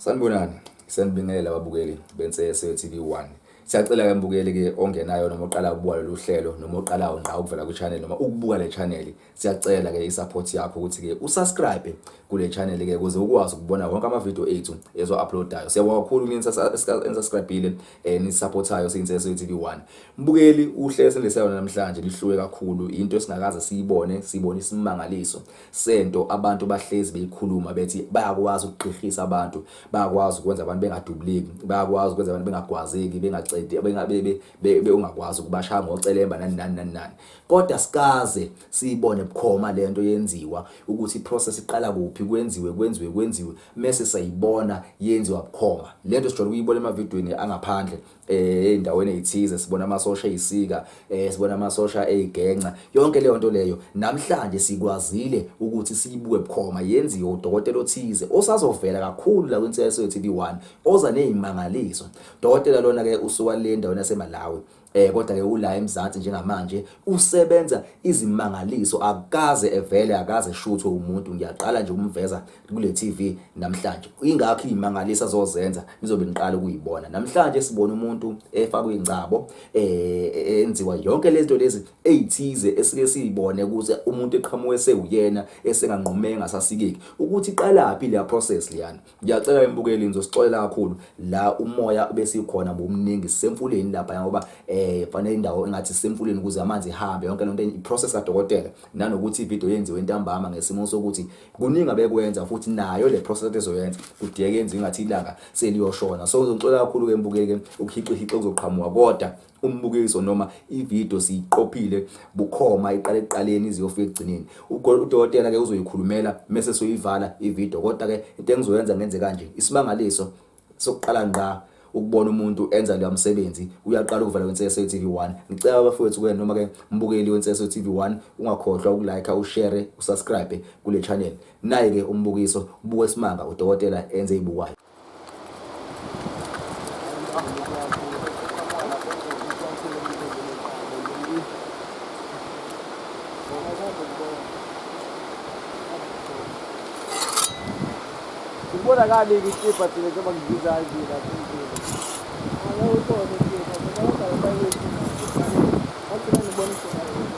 Sanibonani, sanibingelela ababukeli bentsese TV1. Siyacela ke mbukeli ke ongenayo noma oqala ukubuka lolu hlelo noma oqala ngqa ukuvela ku-channel noma ukubuka le channel. Siyacela ke i-support yakho ukuthi ke usubscribe kule channel ke ukuze ukwazi ukubona wonke ama-video ethu ezo-uploadayo. Siyabonga kakhulu nisubscribe-ile nisupportayo siyintsese TV1. Mbukeli uhlelo esiliseyo namhlanje lihluke kakhulu into esingakaze siyibone isimangaliso sento abantu bahlezi beyikhuluma bethi bayakwazi ukugqihisa abantu, bayakwazi ukwenza abantu bengadubuleki, bayakwazi ukwenza abantu bengagwazeki, bengacedi ungakwazi ukubashaya ngocelemba nani. Kodwa sikaze siyibone bukhoma lento yenziwa ukuthi iprocess iqala kuphi, kwenziwe mase sayibona yenziwa bukhoma. Lento sijolo ukuyibona emavidweni angaphandle endaweni ezithize, sibona amasosha eyisika, sibona amasosha ezigenxa, yonke leyo nto leyo namhlanje sikwazile ukuthi siyibuke bukhoma yenziwe udokotela othize osazovela kakhulu la kwiNtsese TV1 oza nezimangaliso. Dokotela lona ke usuka le ndaweni yaseMalawi, kodwa ke ula eMzansi njengamanje usebenza izimangaliso, akaze evele akaze eshuthwe umuntu. Ngiyaqala nje ukumveza kule TV namhlanje, ingakho izimangaliso azozenza nizobe niqala ukuyibona. Namhlanje sibona umuntu efakwe ingcabo, enziwa yonke lezinto lezi ezithize esike siyibone ukuthi umuntu eqhamuke sewuyena esenganqumeka ngasasikeki ukuthi iqalaphi le process liyana. Ngiyacela imbukeli nizosixolela kakhulu la umoya bese ikhona bomningi semfuleni lapha ngoba fanele indawo engathi semfuleni ukuze amanzi ehambe yonke lento iprocess kadokotela, nanokuthi ivideo yenziwe entambama ngesimo sokuthi kuningi abekwenza futhi nayo le process ezoyenza kudiyeke yenziwe ngathi ilanga seliyoshona. So ngizocela kakhulu ke mbukeke ukuhiqihiqa kuzoqhamuka, kodwa umbukiso noma ivideo siyiqophile bukhoma iqala ekuqaleni iziyofika egcineni. Udokotela ke uzoyikhulumela mase soyivala ivideo, kodwa ke into engizoyenza ngenze kanje, isimangaliso sokuqala ngqa ukubona umuntu enza lo msebenzi uyaqala ukuvela kwiNtsese TV1. Ngicela abafowethu ke noma ke mbukeli weNtsese TV1 ungakhohlwa ukulike, ushare, usubscribe kule channel. Naye ke umbukiso ubuke isimanga udokotela enze ibukwayo. Kubonakala ikipa thina njengoba ngibiza nje la phezulu. Awukho ikipa, kodwa bayayithatha. Awukho ngibona khona.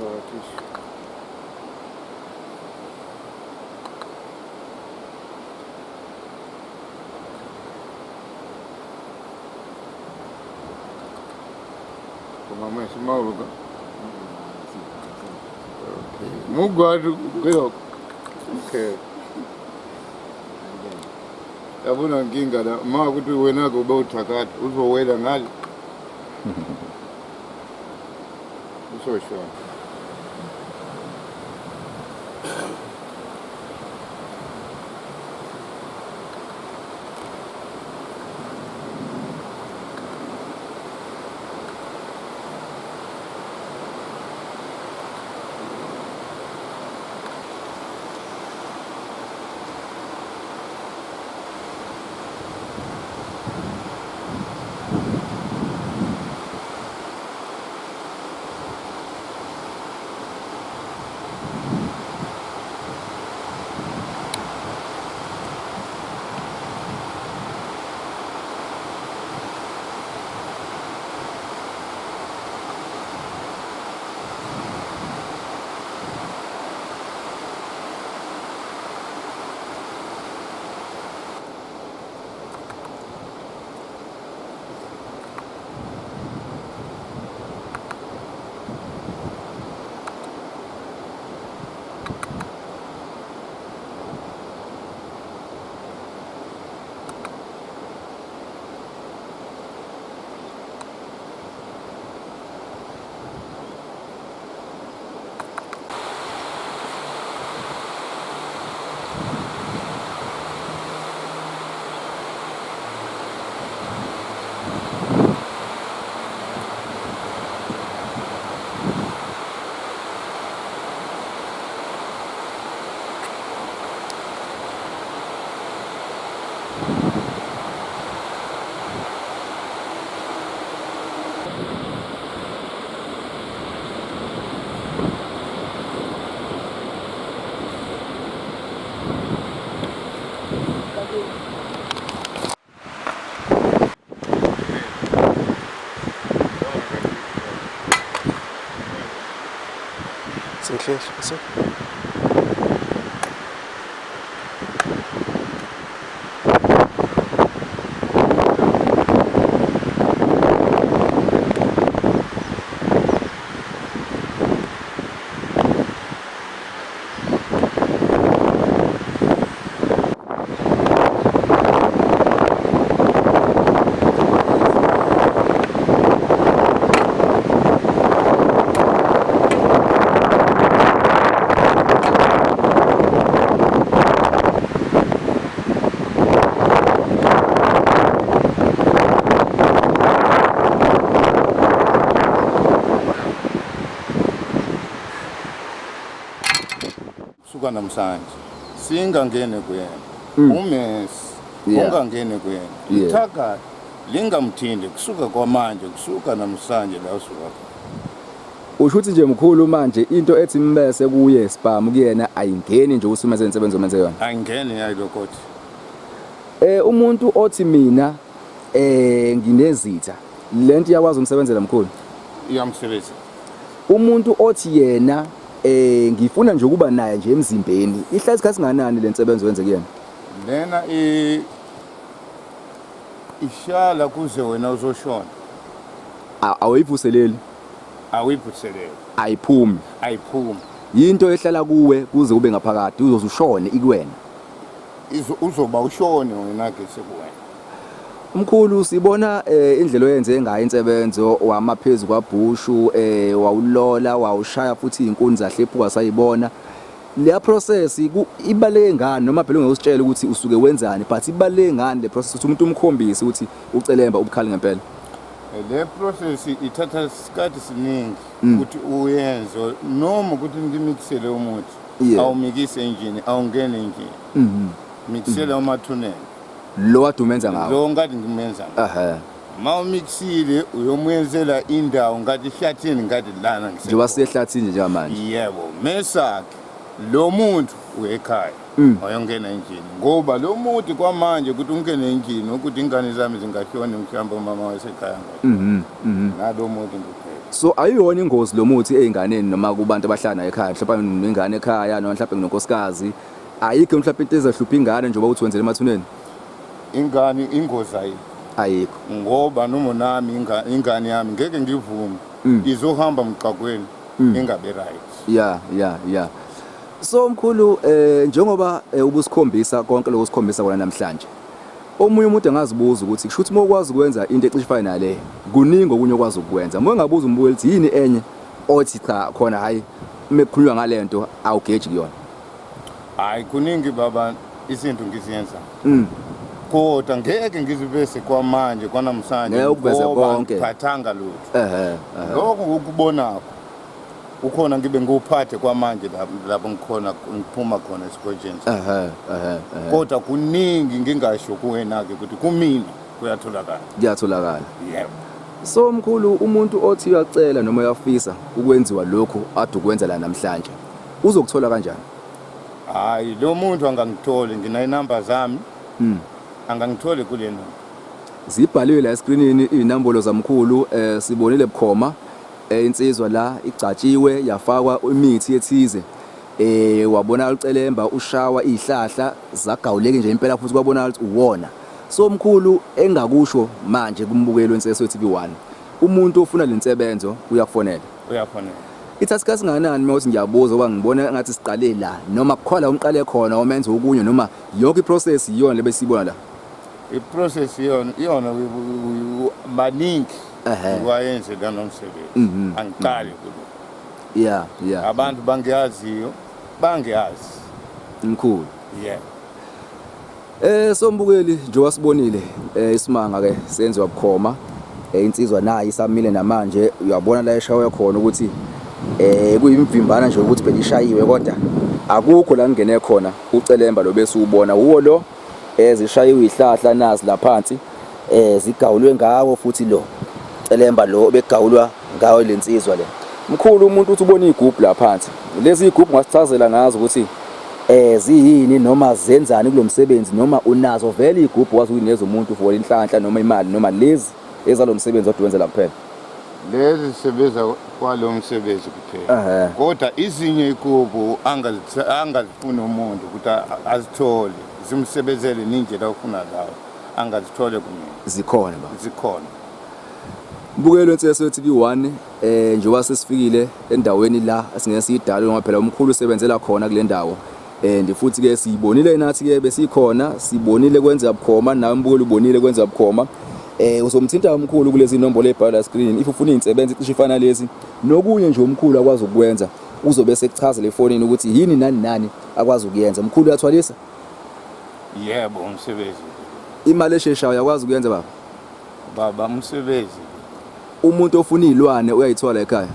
tisho. Como mais maluca. Okay. Mugwadu go. Okay. Yabona nkinga la ma ukuthi wena ko bawuthakatha uzowela ngale. Usosho. Sihle, so. Suka namhlanje singangene kuyena umesi ungangene kuyena ithaka lingamthindi kusuka kwamanje kusuka namhlanje la usuka khona. Usho ukuthi nje mkhulu manje into ethi mbese kuye spam kuyena ayingeni nje usumenze insebenzo omenze yona. Ayingeni yayilokhothi. Umuntu othi mina nginezitha lento iyakwazi umsebenzela mkhulu. Iyamsebenza. Umuntu othi yena ngifuna nje ukuba naye nje emzimbeni ihlala isikhathi singanani lensebenzo wenze kuyena. Lena ishala kuze wena uzoshona. Awayivuseleli. Awuyiphuselele. Ayiphumi. Ayiphumi. Yinto ehlala kuwe kuze ube ngaphakathi uzozushone ikuwena. Uzoba ushone wena ke sekuwena. Umkhulu sibona indlela oyenze ngayo insebenzo wamaphezulu kwaBhushu wawulola wawushaya futhi inkuni zahlephuka sayibona le process ibaleke ngani noma phela ungekutshela ukuthi usuke wenzani but ibaleke ngani le process ukuthi umuntu umkhombise ukuthi ucelemba ubukhali ngempela. Le process ithatha isikhathi siningi ukuthi uyenze noma ukuthi ngimixele umuthi awumikise engine awungene engine mixele amathunela lo wadumenza ngawo lo ngathi ngimenza mawumixile uyomwenzela indawo ngathi ehlathini ngathi lana njengoba siyehlathini nje manje. Yebo mesakhe lo muntu uyekhaya ayongena engine ngoba lo muntu kwamanje ukuthi ungene engine ukuthi ingane zami zingashona mhlawumbe umama wasekhaya ngathi nalo muntu ngiphela. So ayiyona ingozi lo muthi ey'nganeni noma kubantu abahlala nayo ekhaya mhlawumbe nengane ekhaya noma mhlawumbe nonkosikazi ayikho mhlawumbe into ezahlupha ingane njengoba uthi wenzela emathuneni ingane ingozi ayikho ayikho ngoba noma nami ingane yami ngeke ngivume izohamba emgqaqweni ingabe right. ya so mkhulu njengoba ubusikhombisa konke lokho sikhombisa kona namhlanje omunye umuntu angazibuza ukuthi kusho ukuthi mawukwazi ukwenza into ecishe ifana nale kuningi okunye okwazi ukwenza uma engabuza umbukeli ukuthi yini enye othi cha khona hayi mekukhulunywa ngalento awugeji kuyona Hayi kuningi baba izinto ngiziyenza kodwa ngeke ngizibese kwamanje kwanamhlanje ngeke ukuveze konke phathanga lutho lokho ukubonako ukhona ngibe nguphathe kwamanje lapho ngikhona ngiphuma khona esigojeni kodwa kuningi ngingasho kuwena ke ukuthi kumina kuyatholakala yebo. So mkhulu umuntu othi uyacela noma uyafisa ukwenziwa lokho ade ukwenza la namhlanje uzokuthola kanjani? Hayi lo muntu angangitholi ngina inamba zami angangitholi kule nto zibhaliwe la escreenini inambolo zamkhulu sibonile bukhoma insizwa la igcatshiwe yafakwa imithi ethize wabona ucelemba ushawa izihlahla zagawuleke nje impela futhi kwabona ukuthi uwona. So mkhulu engakusho manje kumbukeli wenseso TV1 umuntu ofuna lensebenzo uyakufonela ithatha kasinganani mawuthi ngiyabuza ngoba ngibona ngathi siqale la noma kukhona umqale khona omenza okunye noma yonke iprocess iyona lebesibona la iprocess iyona maningi wayenze la nomsebenzi angiqali kulo abantu bangiyaziyo bangiyazi mkhulu yeah. So mbukeli nje wasibonile isimanga ke senziwa bukhoma insizwa nayo isamile namanje uyabona la eshawe khona ukuthi kuyimvimbana nje ukuthi belishayiwe kodwa akukho la ngene khona ucelemba lo bese ubona uwo lo ezishayiwe izihlahla nazi la phansi zigawulwe ngawo futhi lo celemba lo begawulwa ngawo lensizwa le mkhulu umuntu uthi ubona igubhu la phansi lezi igubhu ngasithazela ngazo ukuthi ziyini noma zenzani kulomsebenzi noma unazo vele igubhu wazi uyinezo umuntu for inhlanhla noma imali noma lezi ezalomsebenzi odwenzela kuphela lezi sebenza kwalomsebenzi kuphela kodwa izinye igubhu angazifuna umuntu ukuthi azithole zimsebenzele ninjela ufuna lawo angazithole kumina zikhona Mbukelo wenseso TV1 njengoba sesifikile endaweni la asingeke siyidala ngoba phela umkhulu usebenzela khona kule ndawo futhi ke siyibonile nathi ke besikhona sibonile kwenza bukhoma nawe mbukelo ubonile kwenza bukhoma uzomthinta umkhulu kulezi inombolo ebhala screen if ufuna izinsebenzi icishe ifana lezi nokunye nje umkhulu akwazi ukwenza uzobe sekuchazela efonini ukuthi yini nani akwazi ukuyenza umkhulu uyathwalisa yebo umsebenzi imali esheshayo yakwazi ukuyenza baba umsebenzi umuntu ofuna izilwane uyayithola ekhaya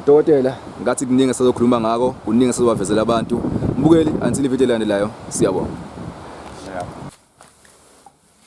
Dokotela ngathi kuningi sizokhuluma ngako kuningi sizobavezela abantu mbukeli until ivideo elandelayo siyabonga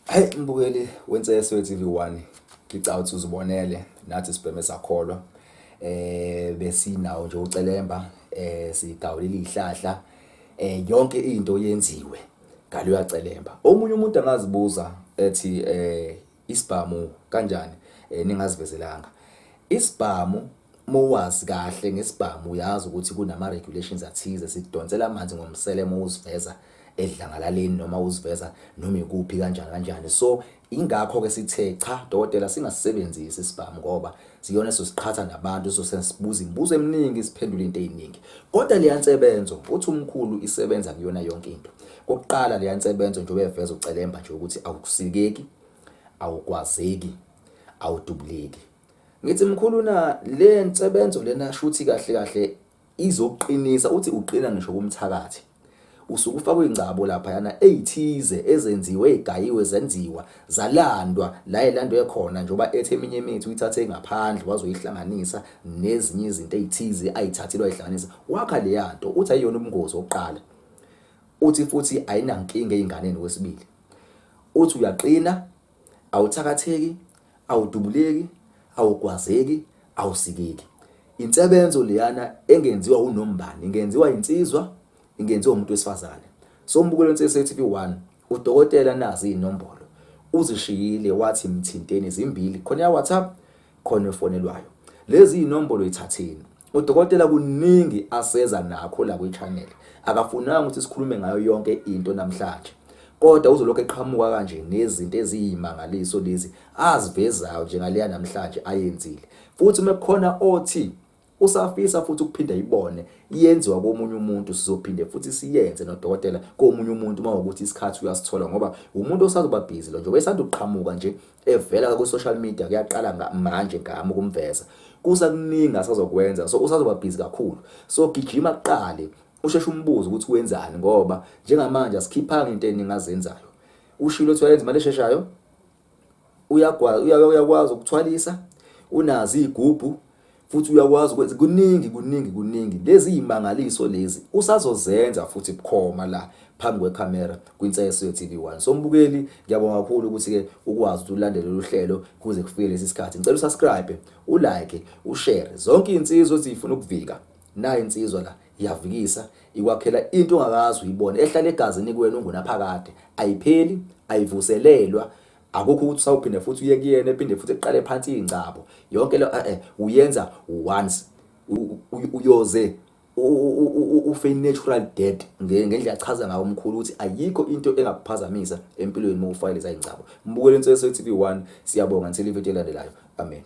Hey mbukeli wenseso TV1 ngicabanga ukuthi uzibonele nathi sibheme sakholwa besinawo nje ucelemba sigawulile izihlahla yonke into yenziwe ngalo yacelemba omunye umuntu angazibuza ethi isibhamu kanjani ningazivezelanga isibhamu mowazi kahle ngesibhamu uyazi ukuthi kunama regulations athize sidonsela amanzi ngomsele mawuziveza edlangalaleni noma uziveza noma ikuphi kanjani so ingakho ke sithe cha dokotela singasebenzisi isibhamu ngoba siyona sosiqhatha nabantu so sensibuza imibuzo eminingi siphendula into eziningi kodwa leyansebenzo uthi umkhulu isebenza kuyona yonke into kokuqala leyansebenzo nje ubeveza ucelemba nje ukuthi awukusikeki awukwazeki awudubuleki ngithi mkhulu na le nsebenzo lena shuthi kahle izoqinisa uthi uqina ngisho kumthakathi usuku ufakwe ingcabo lapha yana ezithize ezenziwe egayiwe zenziwa zalandwa la elando ekhona njoba ethe eminye imithi uyithathe ngaphandle wazoyihlanganisa nezinye izinto ezithize ayithathelwa ihlanganisa wakha le yanto uthi ayiyona ubungozi oqala uthi futhi ayinankinga einganeni wesibili uthi uyaqina awuthakatheki awudubuleki awukwazeki awusikeki insebenzo leyana engenziwa uNombani ingenziwa insizwa ingenziwa umuntu wesifazane so mbukelo wenseso TV1 udokotela nazi inombolo uzishiyile wathi mthinteni zimbili khona ya WhatsApp khona efonelwayo. Lezi inombolo ithatheni. Udokotela kuningi aseza nakho la kwi-channel. Akafunanga ukuthi sikhulume ngayo yonke into namhlanje. Kodwa uzolokho eqhamuka kanje nezinto eziyimangaliso lezi azivezayo njengaleya namhlanje ayenzile. Futhi mekukhona othi usafisa futhi ukuphinda ibone iyenziwa komunye umuntu, sizophinde futhi siyenze nodokotela komunye umuntu mawukuthi isikhathi uyasithola, ngoba umuntu osazoba busy lo nje wesanda uqhamuka nje evela ku social media kuyaqala manje ngami ukumveza. Kusakuningi asazokwenza, so usazoba busy kakhulu. So gijima kuqale usheshe umbuzo ukuthi wenzani, ngoba njengamanje asikhiphanga into eningi azenzayo. Ushilo uthi wayenza imali esheshayo, uyakwazi ukuthwalisa, unazi igubhu, futhi uyakwazi ukwenza kuningi lezi imangaliso lezi usazozenza futhi bukhoma la phambi kwecamera kwinseso ye-TV1. So mbukeli, ngiyabonga kakhulu ukuthi ke ukwazi ukuthi ulandele lolu hlelo kuze kufike lesi sikhathi. Ngicela usubscribe, ulike, ushare zonke insizwa ezifuna ukuvika. Nayo insizwa la iyavikisa, ikwakhela into ongakazi uyibone ehlala egazini kuwena ungunaphakade, ayipheli, ayivuselelwa. Akukho ukuthi sawuphinde futhi uye kuyena ephinde futhi eqale phansi ingcabo yonke lo uyenza once uyoze ufe natural death ngendlela achaza ngayo umkhulu ukuthi ayikho into engakuphazamisa empilweni uma ufayile izingcabo. Mbukele insizwa ye-TV1, siyabonga until ividiyo elandelayo. Amen.